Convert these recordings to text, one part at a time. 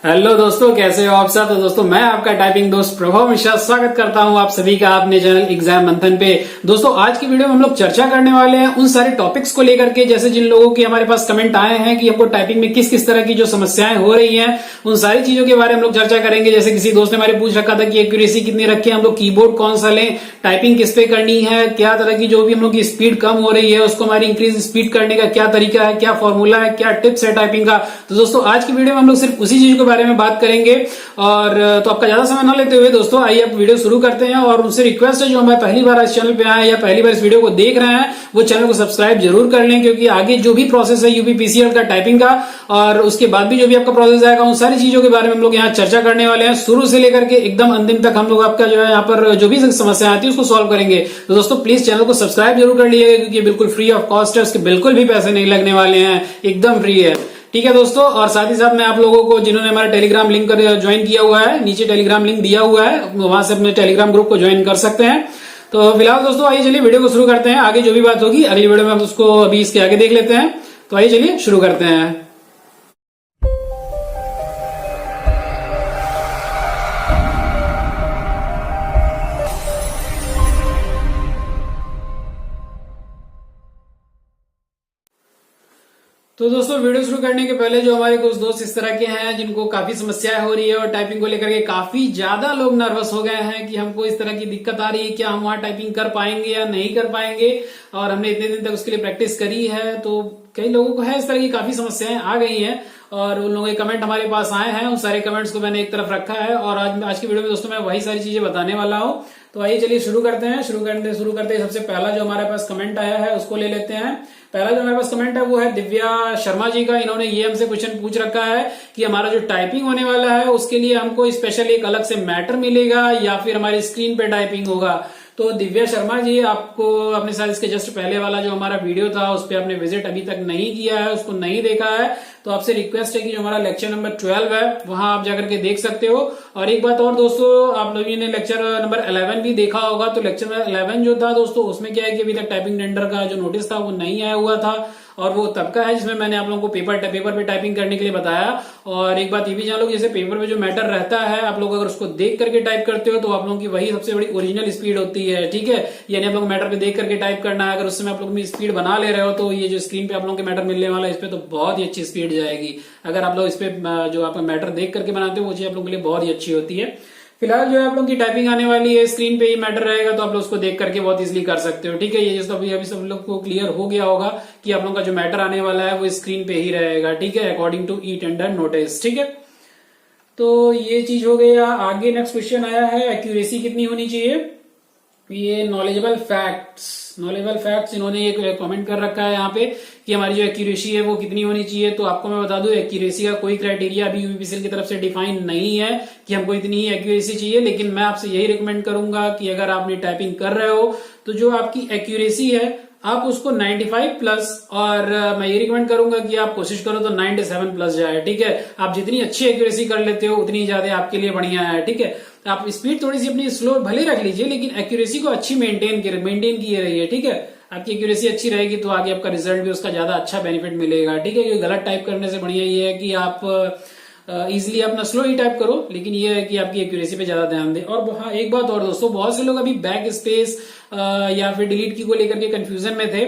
Hello दोस्तों, कैसे हो आप सब। तो दोस्तों मैं आपका टाइपिंग दोस्त प्रभाव मिश्रा स्वागत करता हूं आप सभी का अपने चैनल एग्जाम मंथन पे। दोस्तों आज की वीडियो में हम लोग चर्चा करने वाले हैं उन सारे टॉपिक्स को लेकर के, जैसे जिन लोगों के हमारे पास कमेंट आए हैं कि हमको टाइपिंग में किस किस तरह की जो समस्याएं हो रही हैं, उन सारी चीजों के बारे में हम लोग चर्चा करेंगे। जैसे किसी दोस्त ने हमारे पूछ रखा था कि एक्यूरेसी कितनी रखें, हम लोग कीबोर्ड कौन सा लें, टाइपिंग किस पे करनी है, क्या तरह की जो भी हम लोग की स्पीड कम हो रही है उसको हमारी इंक्रीज स्पीड करने का क्या तरीका है, क्या फॉर्मूला है, क्या टिप्स है टाइपिंग का। तो दोस्तों आज की वीडियो में हम लोग सिर्फ उसी चीज के बारे में बात करेंगे। और तो आपका ज्यादा समय न लेते हुए दोस्तों आइए अब वीडियो शुरू करते हैं। और उनसे रिक्वेस्ट है जो हमारे पहली बार इस चैनल पे आए या पहली बार इस वीडियो को देख रहे हैं वो चैनल को सब्सक्राइब जरूर कर लें, क्योंकि आगे जो भी प्रोसेस है यूपीपीसीएल का टाइपिंग का और उसके बाद भी जो भी आपका प्रोसेस आएगा उन सारी चीजों के बारे में हम लोग यहाँ चर्चा करने वाले हैं। शुरू से लेकर के एकदम अंतिम तक हम लोग आपका जो है यहाँ पर जो भी समस्या आती है उसको सॉल्व करेंगे। तो दोस्तों प्लीज चैनल को सब्सक्राइब जरूर कर लीजिएगा, क्योंकि बिल्कुल फ्री ऑफ कॉस्ट है, उसके बिल्कुल भी पैसे नहीं लगने वाले हैं, एकदम फ्री है। ठीक है दोस्तों, और साथ ही साथ मैं आप लोगों को जिन्होंने हमारा टेलीग्राम लिंक ज्वाइन किया हुआ है, नीचे टेलीग्राम लिंक दिया हुआ है, वहां से अपने टेलीग्राम ग्रुप को ज्वाइन कर सकते हैं। तो फिलहाल दोस्तों आइए चलिए वीडियो को शुरू करते हैं। आगे जो भी बात होगी अगली वीडियो में हम उसको अभी इसके आगे देख लेते हैं। तो आइए चलिए शुरू करते हैं। तो दोस्तों वीडियो शुरू करने के पहले जो हमारे कुछ दोस्त इस तरह के हैं जिनको काफी समस्याएं हो रही है और टाइपिंग को लेकर के काफी ज्यादा लोग नर्वस हो गए हैं कि हमको इस तरह की दिक्कत आ रही है, क्या हम वहां टाइपिंग कर पाएंगे या नहीं कर पाएंगे, और हमने इतने दिन तक उसके लिए प्रैक्टिस करी है। तो कई लोगों को है इस तरह की काफी समस्याएं आ गई हैं और उन लोगों के कमेंट हमारे पास आए हैं। उन सारे कमेंट्स को मैंने एक तरफ रखा है और आज की वीडियो में दोस्तों मैं वही सारी चीजें बताने वाला हूँ। तो आइए चलिए शुरू करते हैं। शुरू करते सबसे पहला जो हमारे पास कमेंट आया है उसको ले लेते हैं। पहला जो हमारे पास कमेंट है वो है दिव्या शर्मा जी का। इन्होंने ये हमसे क्वेश्चन पूछ रखा है कि हमारा जो टाइपिंग होने वाला है उसके लिए हमको स्पेशल एक अलग से मैटर मिलेगा या फिर हमारी स्क्रीन पे टाइपिंग होगा। तो दिव्या शर्मा जी, आपको अपने साथ इसके जस्ट पहले वाला जो हमारा वीडियो था उस पर आपने विजिट अभी तक नहीं किया है, उसको नहीं देखा है, तो आपसे रिक्वेस्ट है कि जो हमारा लेक्चर नंबर 12 है वहां आप जाकर के देख सकते हो। और एक बात और दोस्तों, आप लोगों ने लेक्चर नंबर 11 भी देखा होगा। तो लेक्चर नंबर 11 जो था दोस्तों उसमें क्या है कि अभी तक टाइपिंग टेंडर का जो नोटिस था वो नहीं आया हुआ था, और वो तब का है जिसमें मैंने आप लोगों को पेपर पे टाइपिंग करने के लिए बताया। और एक बात ये भी जान लो, जैसे पेपर पे जो मैटर रहता है आप लोग अगर उसको देख करके टाइप करते हो तो आप लोगों की वही सबसे बड़ी ओरिजिनल स्पीड होती है। ठीक है, यानी आप लोग मैटर पे देख करके टाइप करना है। अगर उस समय आप लोग स्पीड बना ले रहे हो तो ये जो स्क्रीन पे आप लोगों के मैटर मिलने वाला है इस पे तो बहुत ही अच्छी स्पीड जाएगी। अगर आप लोग इस पे जो आप मैटर देख करके बनाते हो वो चीज आप लोगों के लिए बहुत ही अच्छी होती है। फिलहाल जो है आप लोगों की टाइपिंग आने वाली है स्क्रीन पे ही मैटर रहेगा, तो आप लोग उसको देख करके बहुत इजीली कर सकते हो। ठीक है, ये जिसको अभी सब लोग को क्लियर हो गया होगा कि आप लोगों का जो मैटर आने वाला है वो स्क्रीन पे ही रहेगा। ठीक है, according to e tender notice. ठीक है, तो ये चीज हो गया। आगे नेक्स्ट क्वेश्चन आया है एक्यूरेसी कितनी होनी चाहिए। ये नॉलेजेबल फैक्ट्स इन्होंने एक कमेंट कर रखा है यहाँ पे कि हमारी जो एक्यूरेसी है वो कितनी होनी चाहिए। तो आपको मैं बता दूं एक्यूरेसी का कोई क्राइटेरिया अभी यूपीपीसीएल की तरफ से डिफाइन नहीं है कि हमको इतनी ही एक्यूरेसी चाहिए, लेकिन मैं आपसे यही रिकमेंड करूंगा कि अगर आपने टाइपिंग कर रहे हो तो जो आपकी एक्यूरेसी है आप उसको 95 प्लस, और मैं ये रिकमेंड करूंगा कि आप कोशिश करो तो 97 प्लस जाए। ठीक है, आप जितनी अच्छी एक्यूरेसी कर लेते हो उतनी ज्यादा आपके लिए बढ़िया है। ठीक है, आप स्पीड थोड़ी सी अपनी स्लो भले रख लीजिए, लेकिन एक्यूरेसी को अच्छी मेंटेन किए रहिए। ठीक है, आपकी एक्यूरेसी अच्छी रहेगी तो आगे आपका रिजल्ट भी उसका ज्यादा अच्छा बेनिफिट मिलेगा। ठीक है, क्योंकि गलत टाइप करने से बढ़िया ये है कि आप इजिली अपना स्लो ही टाइप करो, लेकिन ये है कि आपकी एक्यूरेसी पे ज्यादा ध्यान दें। और हाँ एक बात और दोस्तों, बहुत से लोग अभी बैक स्पेस या फिर डिलीट की को लेकर के कंफ्यूजन में थे।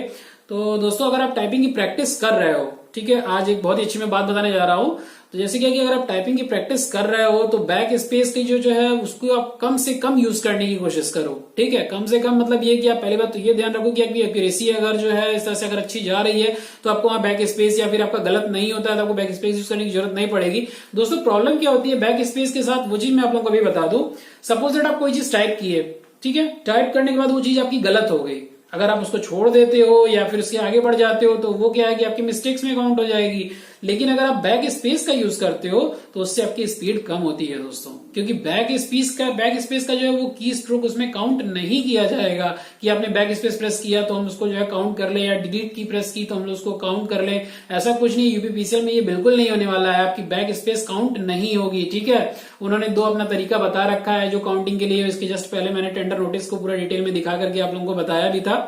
तो दोस्तों अगर आप टाइपिंग की प्रैक्टिस कर रहे हो, ठीक है, आज एक बहुत ही अच्छी मैं बात बताने जा रहा हूं। तो जैसे क्या कि अगर आप टाइपिंग की प्रैक्टिस कर रहे हो तो बैक स्पेस की जो है उसको आप कम से कम यूज करने की कोशिश करो। ठीक है, कम से कम मतलब ये कि आप पहली बात तो ये ध्यान रखो कि आपकी एक्यूरेसी अगर जो है इस तरह से अगर अच्छी जा रही है तो आपको वहां बैक स्पेस या फिर आपका गलत नहीं होता है तो आपको बैक स्पेस यूज करने की जरूरत नहीं पड़ेगी। दोस्तों प्रॉब्लम क्या होती है बैक स्पेस के साथ, वो चीज मैं आप लोगों को अभी बता दूं। सपोज दैट आप कोई चीज टाइप की है, ठीक है, टाइप करने के बाद वो चीज आपकी गलत हो गई, अगर आप उसको छोड़ देते हो या फिर उसके आगे बढ़ जाते हो तो वो क्या है कि आपकी मिस्टेक्स में काउंट हो जाएगी। लेकिन अगर आप बैक स्पेस का यूज करते हो तो उससे आपकी स्पीड कम होती है दोस्तों, क्योंकि बैक स्पेस का जो है वो की स्ट्रोक उसमें काउंट नहीं किया जाएगा कि आपने बैक स्पेस प्रेस किया तो हम उसको जो है काउंट कर ले, या डिलीट की प्रेस की तो हम उसको काउंट कर ले। ऐसा कुछ नहीं, यूपीपीसीएल में ये बिल्कुल नहीं होने वाला है, आपकी बैक स्पेस काउंट नहीं होगी। ठीक है, उन्होंने दो अपना तरीका बता रखा है जो काउंटिंग के लिए, इसके जस्ट पहले मैंने टेंडर नोटिस को पूरा डिटेल में दिखा करके आप लोगों को बताया भी था।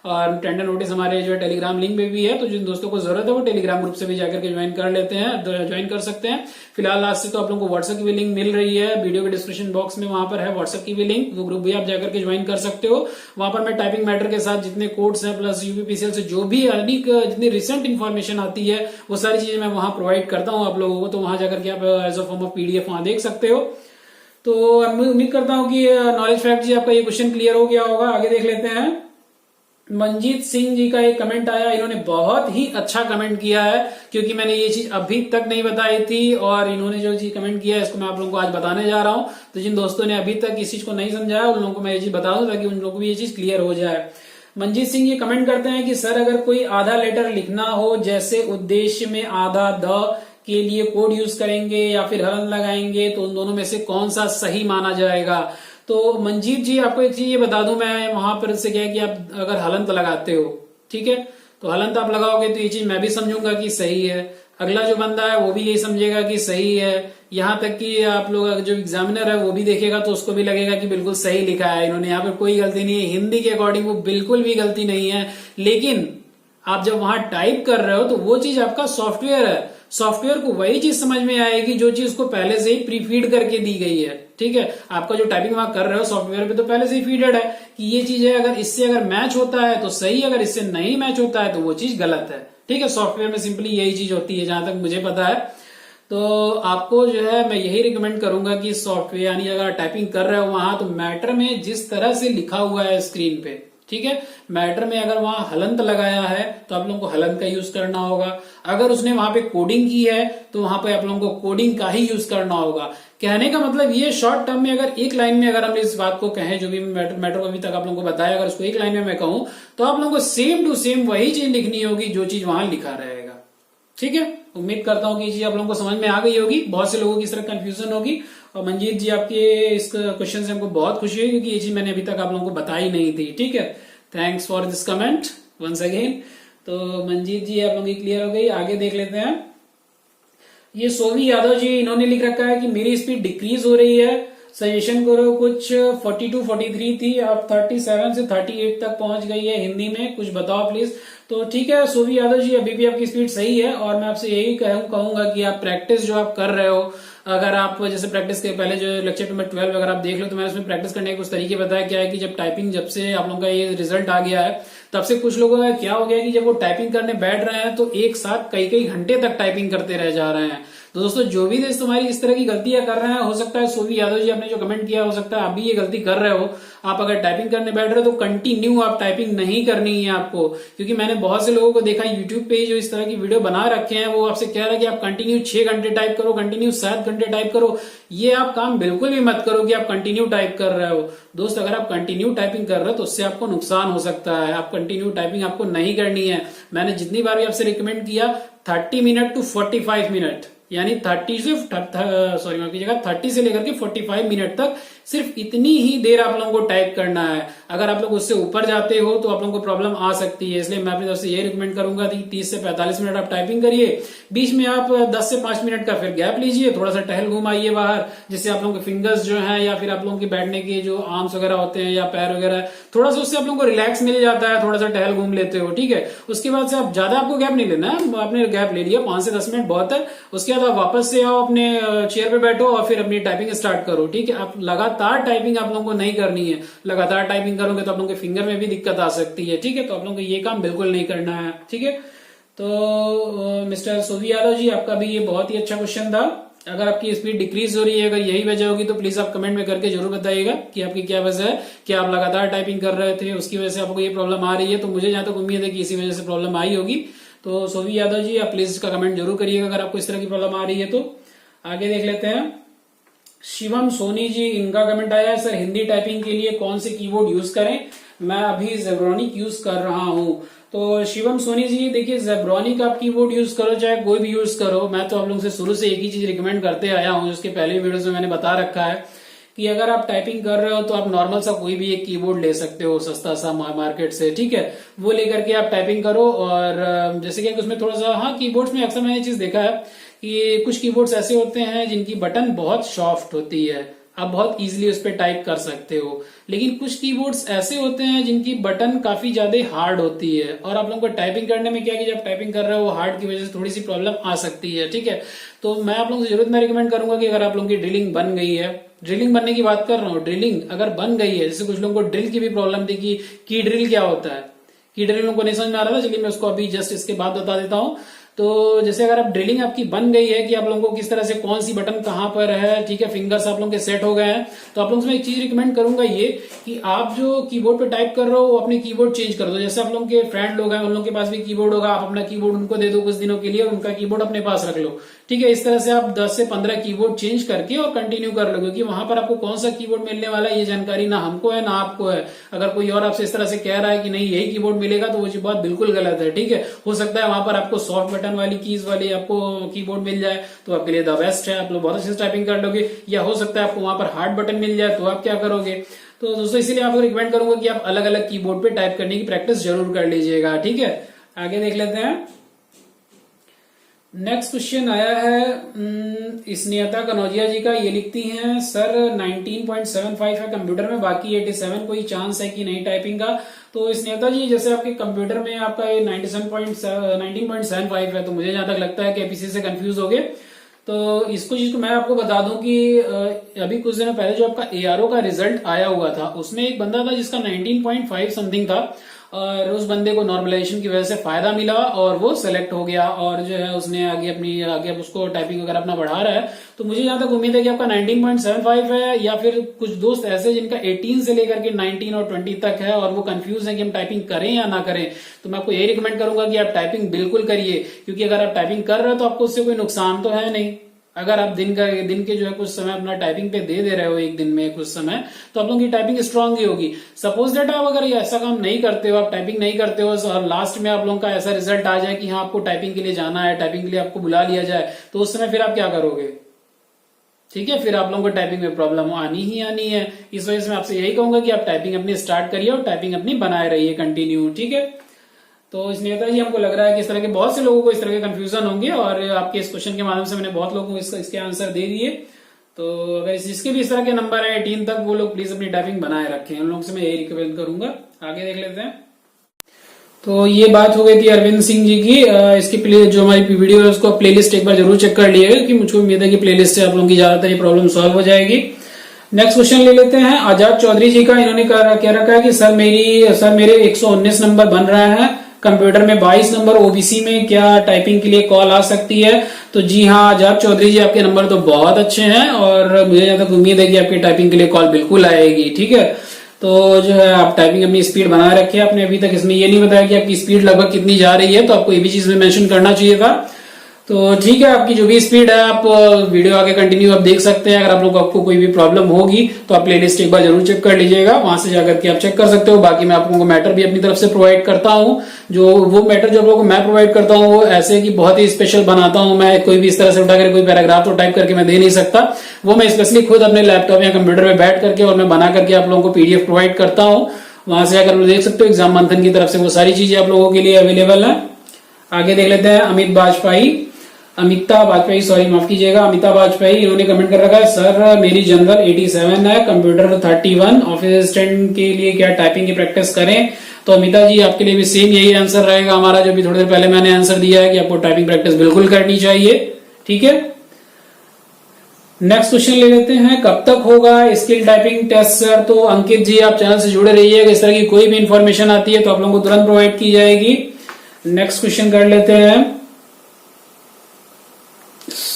और टेंडर नोटिस हमारे जो है टेलीग्राम लिंक में भी है, तो जिन दोस्तों को जरूरत है वो टेलीग्राम ग्रुप से भी जाकर के ज्वाइन कर लेते हैं, ज्वाइन कर सकते हैं। फिलहाल आज से तो आप लोगों को व्हाट्सएप की भी लिंक मिल रही है, वीडियो के डिस्क्रिप्शन बॉक्स में वहां पर है व्हाट्सएप की भी लिंक, वो ग्रुप भी आप जाकर के ज्वाइन कर सकते हो। वहां पर मैं टाइपिंग मैटर के साथ जितने कोड्स हैं प्लस यूपीपीसीएल से जो भी अनेक जितनी रिसेंट इन्फॉर्मेशन आती है वो सारी चीजें मैं वहां प्रोवाइड करता हूं आप लोगों को, तो वहां जाकर के आप as a form of PDF वहां देख सकते हो। तो मैं उम्मीद करता हूं कि नॉलेज फैक्ट जी आपका ये क्वेश्चन क्लियर हो गया होगा। आगे देख लेते हैं। मंजीत सिंह जी का एक कमेंट आया, इन्होंने बहुत ही अच्छा कमेंट किया है क्योंकि मैंने ये चीज अभी तक नहीं बताई थी और इन्होंने जो चीज कमेंट किया है इसको मैं आप लोगों को आज बताने जा रहा हूं। तो जिन दोस्तों ने अभी तक इस चीज को नहीं समझा है उन लोगों को मैं ये चीज बता दूं ताकि उन लोगों को भी ये चीज क्लियर हो जाए। मंजीत सिंह ये कमेंट करते हैं कि सर अगर कोई आधा लेटर लिखना हो, जैसे उद्देश्य में आधा द के लिए कोड यूज करेंगे या फिर हलन लगाएंगे, तो उन दोनों में से कौन सा सही माना जाएगा। तो मंजीत जी आपको एक चीज ये बता दूं मैं, वहां पर से क्या है कि आप अगर हलंत लगाते हो, ठीक है, तो हलंत आप लगाओगे तो ये चीज मैं भी समझूंगा कि सही है, अगला जो बंदा है वो भी यही समझेगा कि सही है, यहां तक कि आप लोग जो एग्जामिनर है वो भी देखेगा तो उसको भी लगेगा कि बिल्कुल सही लिखा है इन्होंने, यहाँ पे कोई गलती नहीं है, हिंदी के अकॉर्डिंग वो बिल्कुल भी गलती नहीं है। लेकिन आप जब वहां टाइप कर रहे हो तो वो चीज आपका सॉफ्टवेयर है, सॉफ्टवेयर को वही चीज समझ में आएगी जो चीज उसको पहले से ही प्री फीड करके दी गई है, ठीक है। आपका जो टाइपिंग वहां कर रहे हो सॉफ्टवेयर पे तो पहले से ही फीडेड है कि ये चीज है, अगर इससे अगर मैच होता है तो सही, अगर इससे नहीं मैच होता है तो वो चीज गलत है, ठीक है। सॉफ्टवेयर में सिंपली यही चीज होती है जहां तक मुझे पता है। तो आपको जो है मैं यही रिकमेंड करूंगा कि सॉफ्टवेयर यानी अगर टाइपिंग कर रहे हो वहां तो मैटर में जिस तरह से लिखा हुआ है स्क्रीन पे, ठीक है, मैटर में अगर वहां हलंत लगाया है तो आप लोगों को हलंत का यूज करना होगा, अगर उसने वहां पे कोडिंग की है तो वहां पे आप लोगों को कोडिंग का ही यूज करना होगा। कहने का मतलब ये शॉर्ट टर्म में अगर एक लाइन में अगर हम इस बात को कहें, जो भी मैटर को अभी तक आप लोगों को बताया, अगर उसको एक लाइन में मैं कहूं तो आप लोगों को सेम टू सेम वही चीज लिखनी होगी जो चीज वहां लिखा रहेगा, ठीक है। उम्मीद करता हूं कि ये चीज आप लोगों को समझ में आ गई होगी, बहुत से लोगों की इस तरह कंफ्यूजन होगी। और मंजीत जी आपके इस क्वेश्चन से हमको बहुत खुशी हुई क्योंकि ये चीज मैंने अभी तक आप लोगों को बताई नहीं थी, ठीक है। Thanks for this comment once again. तो मंजीत जी आप लोगों की क्लियर हो गई। आगे देख लेते हैं। ये सोवी यादव जी, इन्होंने लिख रखा है कि मेरी स्पीड डिक्रीज हो रही है, सजेशन करो। कुछ 42-43 थी, अब 37 से 38 तक पहुंच गई है, हिंदी में कुछ बताओ प्लीज। तो ठीक है सोवी यादव जी, अभी भी आपकी स्पीड सही है और मैं आपसे यही कहूंगा कि आप प्रैक्टिस जो आप कर रहे हो, अगर आप जैसे प्रैक्टिस के पहले जो लेक्चर नंबर 12 अगर आप देख लो तो मैंने उसमें प्रैक्टिस करने के कुछ तरीके बताया। क्या है कि जब टाइपिंग, जब से आप लोगों का ये रिजल्ट आ गया है तब से कुछ लोगों का क्या हो गया कि जब वो टाइपिंग करने बैठ रहे हैं तो एक साथ कई कई घंटे तक टाइपिंग करते रह जा रहे हैं। तो दोस्तों जो भी देश तुम्हारी इस तरह की गलतियां कर रहे हैं, हो सकता है सोवी यादव जी आपने जो कमेंट किया, हो सकता है आप भी ये गलती कर रहे हो। आप अगर टाइपिंग करने बैठ रहे हो तो कंटिन्यू आप टाइपिंग नहीं करनी है आपको, क्योंकि मैंने बहुत से लोगों को देखा यूट्यूब पे जो इस तरह की वीडियो बना रखे हैं, वो आपसे कह रहा है कि आप कंटिन्यू 6 घंटे टाइप करो, कंटिन्यू 7 घंटे टाइप करो। ये आप काम बिल्कुल भी मत करो कि आप कंटिन्यू टाइप कर रहे हो। दोस्त अगर आप कंटिन्यू टाइपिंग कर रहे हो तो उससे आपको नुकसान हो सकता है। आप कंटिन्यू टाइपिंग आपको नहीं करनी है। मैंने जितनी बार भी आपसे रिकमेंड किया 30 मिनट टू 45 मिनट, यानी 30 से लेकर के 45 मिनट तक सिर्फ इतनी ही देर आप लोगों को टाइप करना है। अगर आप लोग उससे ऊपर जाते हो तो आप लोगों को प्रॉब्लम आ सकती है, इसलिए मैं अपनी तरफ से ये रिकमेंड करूंगा कि 30 से 45 मिनट आप टाइपिंग करिए, बीच में आप 10 से 5 मिनट का फिर गैप लीजिए, थोड़ा सा टहल घूम आइए बाहर, जिससे आप लोगों के फिंगर्स जो है या फिर आप लोगों के बैठने के जो आर्म्स वगैरह होते हैं या पैर वगैरह, थोड़ा सा उससे आप लोगों को रिलैक्स मिल जाता है, थोड़ा सा टहल घूम लेते हो, ठीक है। उसके बाद से आप ज्यादा आपको गैप नहीं लेना है, आपने गैप ले लिया 5 से 10 मिनट बहुत है। उसके बाद आप वापस से आओ, अपने चेयर पे बैठो और फिर अपनी टाइपिंग स्टार्ट करो, ठीक है। आप लगातार टाइपिंग आप लोगों को नहीं करनी है, लगातार टाइपिंग करोगे तो आप लोगों के फिंगर में भी दिक्कत आ सकती है, ठीक है। तो आप लोगों को ये काम बिल्कुल नहीं करना है, ठीक है। तो मिस्टर सोवी यादव जी, आपका भी ये बहुत ही अच्छा क्वेश्चन था। अगर आपकी स्पीड डिक्रीज हो रही है, अगर यही वजह होगी तो प्लीज आप कमेंट में करके जरूर बताइएगा कि आपकी क्या वजह है, कि आप लगातार टाइपिंग कर रहे थे उसकी वजह से आपको ये प्रॉब्लम आ रही है। तो मुझे जहां तक उम्मीद है कि इसी वजह से प्रॉब्लम आई होगी। तो सोवी यादव जी आप प्लीज इसका कमेंट जरूर करिएगा अगर आपको इस तरह की प्रॉब्लम आ रही है तो। आगे देख लेते हैं। शिवम सोनी जी, इनका कमेंट आया है, सर हिंदी टाइपिंग के लिए कौन से कीबोर्ड यूज करें? मैं अभी जेब्रॉनिक यूज कर रहा हूं। तो शिवम सोनी जी देखिए, जेब्रॉनिक आप कीबोर्ड यूज करो चाहे कोई भी यूज करो, मैं तो आप लोगों से शुरू से एक ही चीज रिकमेंड करते आया हूं, जिसके पहले वीडियोस में मैंने बता रखा है कि अगर आप टाइपिंग कर रहे हो तो आप नॉर्मल सा कोई भी एक कीबोर्ड ले सकते हो सस्ता सा मार्केट से, ठीक है। वो लेकर के आप टाइपिंग करो। और जैसे कि उसमें थोड़ा सा, हाँ, कीबोर्ड्स में अक्सर मैंने ये चीज देखा है कि कुछ कीबोर्ड्स ऐसे होते हैं जिनकी बटन बहुत सॉफ्ट होती है। आप बहुत इजीली उस पर टाइप कर सकते हो। लेकिन कुछ कीबोर्ड्स ऐसे होते हैं जिनकी बटन काफी ज्यादा हार्ड होती है और आप लोगों को टाइपिंग करने में क्या कि जब टाइपिंग कर रहे हो हार्ड की वजह से थोड़ी सी प्रॉब्लम आ सकती है। ठीक है, तो मैं आप लोगों से जरूर मैं रिकमेंड करूंगा कि अगर आप लोगों की ड्रिलिंग बन गई है, ड्रिलिंग बनने की बात कर रहा हूँ, ड्रिलिंग अगर बन गई है, जैसे कुछ लोगों को ड्रिल की भी प्रॉब्लम थी कि की ड्रिल क्या होता है, की ड्रिल को नहीं समझ में आ रहा था, चलिए मैं उसको अभी जस्ट इसके बाद बता देता हूँ। तो जैसे अगर आप ड्रिलिंग आपकी बन गई है कि आप लोगों को किस तरह से कौन सी बटन कहां पर है, ठीक है, फिंगर्स आप लोगों के सेट हो गए हैं, तो आप लोगों से मैं एक चीज रिकमेंड करूंगा ये कि आप जो कीबोर्ड पे टाइप कर रहे हो वो अपने कीबोर्ड चेंज कर दो। जैसे आप लोगों के फ्रेंड लोग हैं उन लोगों के पास भी कीबोर्ड होगा, आप अपना कीबोर्ड उनको दे दो कुछ दिनों के लिए और उनका कीबोर्ड अपने पास रख लो। ठीक है, इस तरह से आप 10 से 15 कीबोर्ड चेंज करके और कंटिन्यू कर लो, क्योंकि वहां पर आपको कौन सा कीबोर्ड मिलने वाला है ये जानकारी ना हमको है ना आपको है। अगर कोई और आपसे इस तरह से कह रहा है कि नहीं यही कीबोर्ड मिलेगा तो वो बात बिल्कुल गलत है। ठीक है, हो सकता है वहां पर आपको सॉफ्ट बटन वाली कीज वाली आपको कीबोर्ड मिल जाए तो आपके लिए द बेस्ट है, आप लोग बहुत अच्छे से टाइपिंग कर लोगे, या हो सकता है आपको वहां पर हार्ड बटन मिल जाए तो आप क्या करोगे। तो दोस्तों इसीलिए आपको रिकमेंड करूंगा कि आप अलग अलग कीबोर्ड पे टाइप करने की प्रैक्टिस जरूर कर लीजिएगा। ठीक है, आगे देख लेते हैं। नेक्स्ट क्वेश्चन आया है स्नेहता कनौजिया जी का। ये लिखती हैं सर 19.75 है कंप्यूटर में, बाकी 87, कोई चांस है कि नहीं टाइपिंग का। तो स्नेहता जी जैसे आपके कंप्यूटर में आपका ये 19.75 है, तो मुझे जहां तक लगता है कि एपीसी से कंफ्यूज हो गए। तो इसको चीज को मैं आपको बता दूं कि अभी कुछ दिनों पहले जो आपका एआरओ का रिजल्ट आया हुआ था उसमें एक बंदा था जिसका 19.5 समथिंग था और उस बंदे को नॉर्मलाइजेशन की वजह से फायदा मिला और वो सेलेक्ट हो गया और जो है उसने आगे उसको टाइपिंग वगैरह अपना बढ़ा रहा है। तो मुझे जहां तक उम्मीद है कि आपका 19.75 है, या फिर कुछ दोस्त ऐसे जिनका 18 से लेकर के 19 और 20 तक है और वो कंफ्यूज है कि हम टाइपिंग करें या ना करें, तो मैं आपको यही रिकमेंड करूंगा कि आप टाइपिंग बिल्कुल करिए, क्योंकि अगर आप टाइपिंग कर रहे हो तो आपको उससे कोई नुकसान तो है नहीं। अगर आप दिन के जो है कुछ समय अपना टाइपिंग पे दे रहे हो एक दिन में कुछ समय, तो आप लोगों की टाइपिंग स्ट्रांग ही होगी। सपोज दैट आप अगर ये ऐसा काम नहीं करते हो, आप टाइपिंग नहीं करते हो और लास्ट में आप लोगों का ऐसा रिजल्ट आ जाए कि हाँ आपको टाइपिंग के लिए जाना है, टाइपिंग के लिए आपको बुला लिया जाए, तो उस समय फिर आप क्या करोगे। ठीक है, फिर आप लोगों को टाइपिंग में प्रॉब्लम आनी ही आनी है। इस वजह से मैं आपसे यही कहूंगा कि आप टाइपिंग अपनी स्टार्ट करिए और टाइपिंग अपनी बनाए रहिए कंटिन्यू। ठीक है, तो स्नेहता जी हमको लग रहा है कि इस तरह के बहुत से लोगों को इस तरह के कंफ्यूजन होंगे और आपके इस क्वेश्चन के माध्यम से मैंने बहुत लोगों को इसके आंसर दे दिए। तो अगर जिसके भी इस तरह के नंबर है 18 तक, वो लोग प्लीज अपनी टाइपिंग बनाए रखें, उन लोगों से मैं यही रिकमेंड करूंगा। आगे देख लेते हैं। तो ये बात हो गई थी अरविंद सिंह जी की। इसकी जो हमारी वीडियो है उसको प्लेलिस्ट एक बार जरूर चेक कर लीजिएगा, क्योंकि मुझको उम्मीद है कि प्लेलिस्ट से आप लोगों की ज्यादातर ये प्रॉब्लम सॉल्व हो जाएगी। नेक्स्ट क्वेश्चन ले लेते हैं आजाद चौधरी जी का। इन्होंने कह रखा है कि सर मेरे 119 नंबर बन रहा है कंप्यूटर में, 22 नंबर ओबीसी में, क्या टाइपिंग के लिए कॉल आ सकती है। तो जी हाँ आजाद चौधरी जी, आपके नंबर तो बहुत अच्छे हैं और मुझे ज्यादा उम्मीद है कि आपकी टाइपिंग के लिए कॉल बिल्कुल आएगी। ठीक है, तो जो है आप टाइपिंग अपनी स्पीड बनाए रखिए। आपने अभी तक इसमें ये नहीं बताया कि आपकी स्पीड लगभग कितनी जा रही है, तो आपको ये भी चीज में मेंशन करना चाहिए था। तो ठीक है, आपकी जो भी स्पीड है आप वीडियो आगे कंटिन्यू आप देख सकते हैं। अगर आप लोग आपको कोई भी प्रॉब्लम होगी तो आप प्लेलिस्ट एक बार जरूर चेक कर लीजिएगा, वहां से जाकर के आप चेक कर सकते हो। बाकी मैं आप लोगों को मैटर भी अपनी तरफ से प्रोवाइड करता हूं, जो वो मैटर जो आप लोगों को मैं प्रोवाइड करता हूं वो ऐसे कि बहुत ही स्पेशल बनाता हूं मैं। कोई भी इस तरह से उठाकर कोई पैराग्राफ तो टाइप करके मैं दे नहीं सकता, वो मैं स्पेशली खुद अपने लैपटॉप या कंप्यूटर में बैठ करके और मैं बना करके आप लोगों को पीडीएफ प्रोवाइड करता हूँ। वहां से जाकर देख सकते हो, एग्जाम मंथन की तरफ से वो सारी चीजें आप लोगों के लिए अवेलेबल है। आगे देख लेते हैं। अमिता वाजपेयी, सॉरी माफ कीजिएगा, अमिता वाजपेयी, इन्होंने कमेंट कर रखा है सर मेरी जनरल 87 है, कंप्यूटर 31, ऑफिस असिस्टेंट के लिए क्या टाइपिंग की प्रैक्टिस करें। तो अमिता जी आपके लिए भी सेम यही आंसर रहेगा हमारा, जो भी थोड़ी देर पहले मैंने आंसर दिया है कि आपको टाइपिंग प्रैक्टिस बिल्कुल करनी चाहिए। ठीक है, नेक्स्ट क्वेश्चन ले लेते हैं। कब तक होगा स्किल टाइपिंग टेस्ट सर। तो अंकित जी आप चैनल से जुड़े रहिएगा, इस तरह की कोई भी इंफॉर्मेशन आती है तो आप लोगों को तुरंत प्रोवाइड की जाएगी। नेक्स्ट क्वेश्चन कर लेते हैं।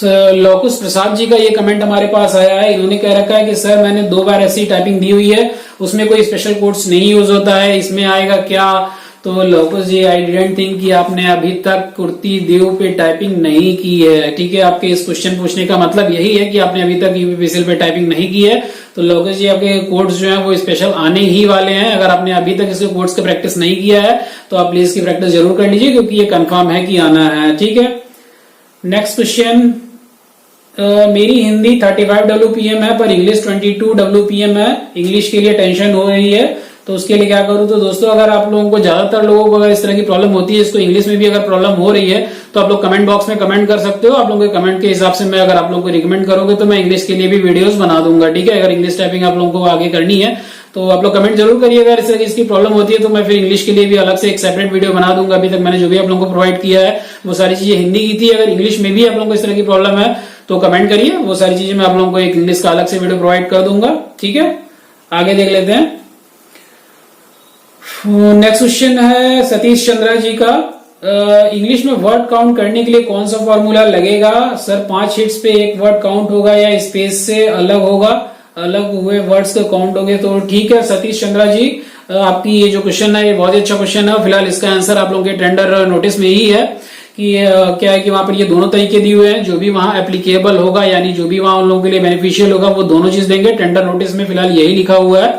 लोकुश प्रसाद जी का ये कमेंट हमारे पास आया है। इन्होंने कह रखा है कि सर मैंने 2 बार ऐसी टाइपिंग दी हुई है, उसमें कोई स्पेशल कोड्स नहीं यूज होता है, इसमें आएगा क्या। तो लोकुश जी आई डिडंट थिंक कि आपने अभी तक कुर्ती देव पे टाइपिंग नहीं की है। ठीक है, आपके इस क्वेश्चन पूछने का मतलब यही है कि आपने अभी तक यूपीपीसीएल पे टाइपिंग नहीं की है। तो लोकुश जी आपके कोड्स जो है वो स्पेशल आने ही वाले हैं। अगर आपने अभी तक इसके कोड्स की प्रैक्टिस नहीं किया है तो आप प्लीज इसकी प्रैक्टिस जरूर कर लीजिए, क्योंकि ये कंफर्म है कि आना है। ठीक है, नेक्स्ट क्वेश्चन। मेरी हिंदी 35 WPM है पर इंग्लिश 22 WPM है, इंग्लिश के लिए टेंशन हो रही है। तो उसके लिए क्या करूं, तो दोस्तों अगर आप लोगों को ज्यादातर लोगों को अगर इस तरह की प्रॉब्लम होती है, इसको इंग्लिश में भी अगर प्रॉब्लम हो रही है, तो आप लोग कमेंट बॉक्स में कमेंट कर सकते हो। आप लोगों के कमेंट के हिसाब से मैं, अगर आप लोगों को रिकमेंड करोगे तो मैं इंग्लिश के लिए भी वीडियोस बना दूंगा, ठीक है। अगर इंग्लिश टाइपिंग आप लोगों को आगे करनी है तो आप लोग कमेंट जरूर करिएगा। इस तरह की इसकी प्रॉब्लम होती है तो मैं फिर इंग्लिश के लिए भी अलग से एक सेपरेट वीडियो बना दूंगा। अभी तक मैंने जो भी आप लोगों को प्रोवाइड किया है वो सारी चीजें हिंदी की थी। अगर इंग्लिश में भी आप लोगों को इस तरह की प्रॉब्लम है तो कमेंट करिए, वो सारी चीजें मैं आप लोगों को एक इंग्लिश का अलग से वीडियो प्रोवाइड कर दूंगा, ठीक है। आगे देख लेते हैं। नेक्स्ट क्वेश्चन है सतीश चंद्रा जी का। इंग्लिश में वर्ड काउंट करने के लिए कौन सा फॉर्मूला लगेगा सर? 5 हिट्स पे एक वर्ड काउंट होगा या स्पेस से अलग होगा, अलग हुए वर्ड्स का काउंट होंगे? तो ठीक है सतीश चंद्रा जी, आपकी ये जो क्वेश्चन है ये बहुत ही अच्छा क्वेश्चन है। फिलहाल इसका आंसर आप लोगों के टेंडर नोटिस में ही है कि क्या है कि वहां पर ये दोनों तरीके दिए हुए हैं। जो भी वहां एप्लीकेबल होगा यानी जो भी वहां उन लोगों के लिए बेनिफिशियल होगा वो दोनों चीज देंगे। टेंडर नोटिस में फिलहाल यही लिखा हुआ है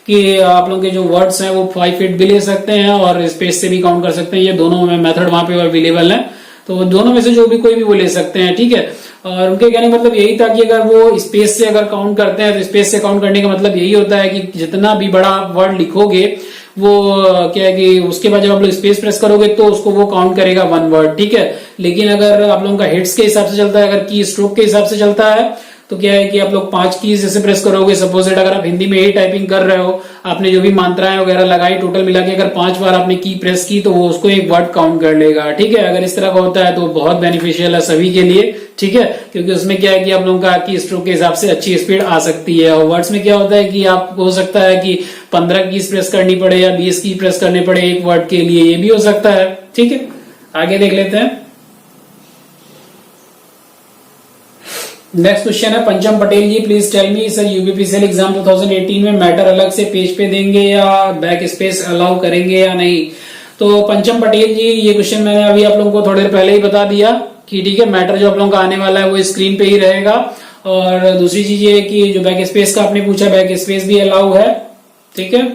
कि आप लोगों के जो वर्ड्स हैं वो 5 फीट भी ले सकते हैं और स्पेस से भी काउंट कर सकते हैं। ये दोनों मेथड वहां पे अवेलेबल है, तो दोनों में से जो भी कोई भी वो ले सकते हैं, ठीक है। और उनके कहने का मतलब यही था कि अगर वो स्पेस से अगर काउंट करते हैं तो स्पेस से काउंट करने का मतलब यही होता है कि जितना भी बड़ा वर्ड लिखोगे वो क्या है कि उसके बाद जब आप लोग स्पेस प्रेस करोगे तो उसको वो काउंट करेगा 1 वर्ड, ठीक है। लेकिन अगर आप लोगों का हिट्स के हिसाब से चलता है, अगर की स्ट्रोक के हिसाब से चलता है तो क्या है कि आप लोग 5 कीज जैसे प्रेस करोगे। सपोज दैट अगर आप हिंदी में ही टाइपिंग कर रहे हो, आपने जो भी मात्राएं वगैरह लगाई, टोटल मिला के अगर 5 बार आपने की प्रेस की तो वो उसको एक वर्ड काउंट कर लेगा, ठीक है। अगर इस तरह का होता है तो बहुत बेनिफिशियल है सभी के लिए, ठीक है, क्योंकि उसमें क्या है कि आप लोगों का की स्ट्रोक के हिसाब से अच्छी स्पीड आ सकती है। और वर्ड्स में क्या होता है कि आप हो सकता है कि 15 कीज प्रेस करनी पड़े या 20 की प्रेस करने पड़े एक वर्ड के लिए, ये भी हो सकता है, ठीक है। आगे देख लेते हैं। नेक्स्ट क्वेश्चन है Pancham Patel ji, please tell me sir UPPCL exam 2018 में मैटर अलग से पेज पे देंगे या बैक स्पेस अलाउ करेंगे या नहीं? तो पंचम पटेल जी, ये क्वेश्चन मैंने अभी आप लोगों को थोड़ी देर पहले ही बता दिया कि ठीक है, मैटर जो आप लोगों का आने वाला है वो स्क्रीन पे ही रहेगा। और दूसरी चीज ये कि जो बैक स्पेस का आपने पूछा, बैक स्पेस भी अलाउ है, ठीक है।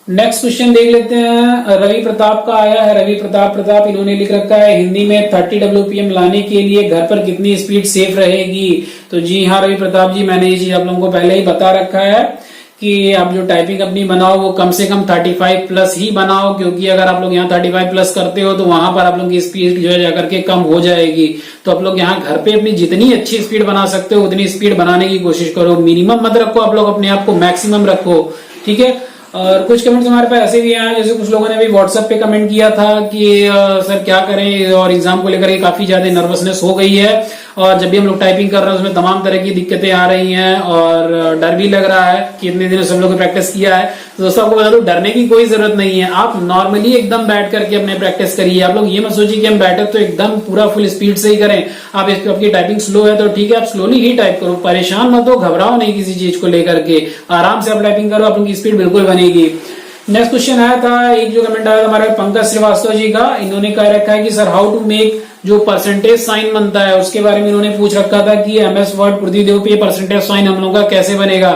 नेक्स्ट क्वेश्चन देख लेते हैं। रवि प्रताप का आया है। रवि प्रताप इन्होंने लिख रखा है हिंदी में 30 WPM लाने के लिए घर पर कितनी स्पीड सेफ रहेगी? तो जी हाँ रवि प्रताप जी, मैंने ये चीज आप लोगों को पहले ही बता रखा है कि आप जो टाइपिंग अपनी बनाओ वो कम से कम 35 प्लस ही बनाओ, क्योंकि अगर आप लोग यहाँ 35 प्लस करते हो तो वहां पर आप लोगों की स्पीड जो है जाकर के कम हो जाएगी। तो आप लोग यहाँ घर पे अपनी जितनी अच्छी स्पीड बना सकते हो उतनी स्पीड बनाने की कोशिश करो। मिनिमम मत रखो, आप लोग अपने आप को मैक्सिमम रखो, ठीक है। और कुछ कमेंट्स हमारे पास ऐसे भी आए, जैसे कुछ लोगों ने भी व्हाट्सएप पे कमेंट किया था कि सर क्या करें, और एग्जाम को लेकर काफी ज्यादा नर्वसनेस हो गई है और जब भी हम लोग टाइपिंग कर रहे हैं उसमें तमाम तरह की दिक्कतें आ रही हैं और डर भी लग रहा है कि इतने दिनों से हम लोग प्रैक्टिस किया है। तो दोस्तों आपको बता दूं, डरने की कोई जरूरत नहीं है। आप नॉर्मली एकदम बैठ करके अपने प्रैक्टिस करिए। आप लोग ये मत सोचिए कि हम बैठे तो एकदम पूरा फुल स्पीड से ही करें। आप आपकी टाइपिंग स्लो है तो ठीक है, आप स्लोली ही टाइप करो, परेशान मत हो, घबराओ नहीं किसी चीज को लेकर के, आराम से आप टाइपिंग करो, आप लोग की स्पीड बिल्कुल बनेगी। नेक्स्ट क्वेश्चन आया था, एक जो कमेंट आया था हमारे पंकज श्रीवास्तव जी का। इन्होंने कह रखा है कि सर हाउ टू मेक जो परसेंटेज साइन बनता है उसके बारे में इन्होंने पूछ रखा था कि MS वर्ड पृथ्वीदेव पे परसेंटेज साइन हम लोगों का कैसे बनेगा।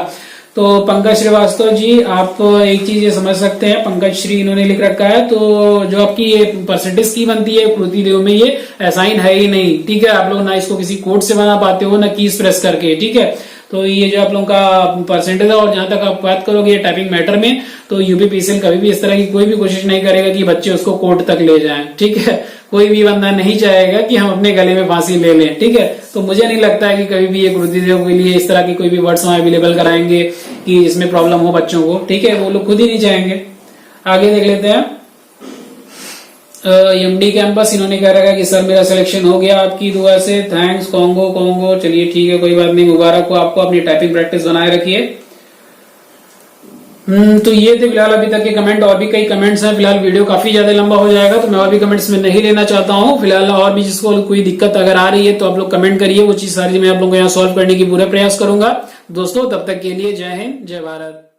तो पंकज श्रीवास्तव जी, आप एक चीज ये समझ सकते हैं, पंकज श्री इन्होंने लिख रखा है, तो जो आपकी ये परसेंटेज की बनती है पृथ्वीदेव में ये असाइन है ही नहीं, ठीक है। आप लोग ना इसको किसी कोड से बना पाते हो ना कीज प्रेस करके, ठीक है। तो ये जो आप लोगों का परसेंटेज है, और जहां तक आप बात करोगे टाइपिंग मैटर में, तो यूपीपीसीएल कभी भी इस तरह की कोई भी कोशिश नहीं करेगा कि बच्चे उसको कोर्ट तक ले जाएं, ठीक है। कोई भी बंदा नहीं चाहेगा कि हम अपने गले में फांसी ले लें, ठीक है। तो मुझे नहीं लगता है कि कभी भी एक पृथ्वीदेव के लिए इस तरह की कोई भी वर्ड्स वहां अवेलेबल कराएंगे कि इसमें प्रॉब्लम हो बच्चों को, ठीक है। वो लोग खुद ही नहीं चाहेंगे। आगे देख लेते हैं। एमडी कैंपस इन्होंने कह रखा है कि सर मेरा सिलेक्शन हो गया आपकी दुआ से, थैंक्स कॉन्गो। चलिए ठीक है, कोई बात नहीं, मुबारक हो आपको, अपनी टाइपिंग प्रैक्टिस बनाए रखिए। तो ये थे फिलहाल अभी तक के कमेंट। और भी कई कमेंट्स हैं, फिलहाल वीडियो काफी ज्यादा लंबा हो जाएगा तो मैं और भी कमेंट्स में नहीं लेना चाहता हूँ फिलहाल। और भी जिसको कोई दिक्कत अगर आ रही है तो आप लोग कमेंट करिए, वो चीज सारी मैं आप लोगों को यहाँ सॉल्व करने की पूरा प्रयास करूंगा। दोस्तों तब तक के लिए जय हिंद, जय भारत।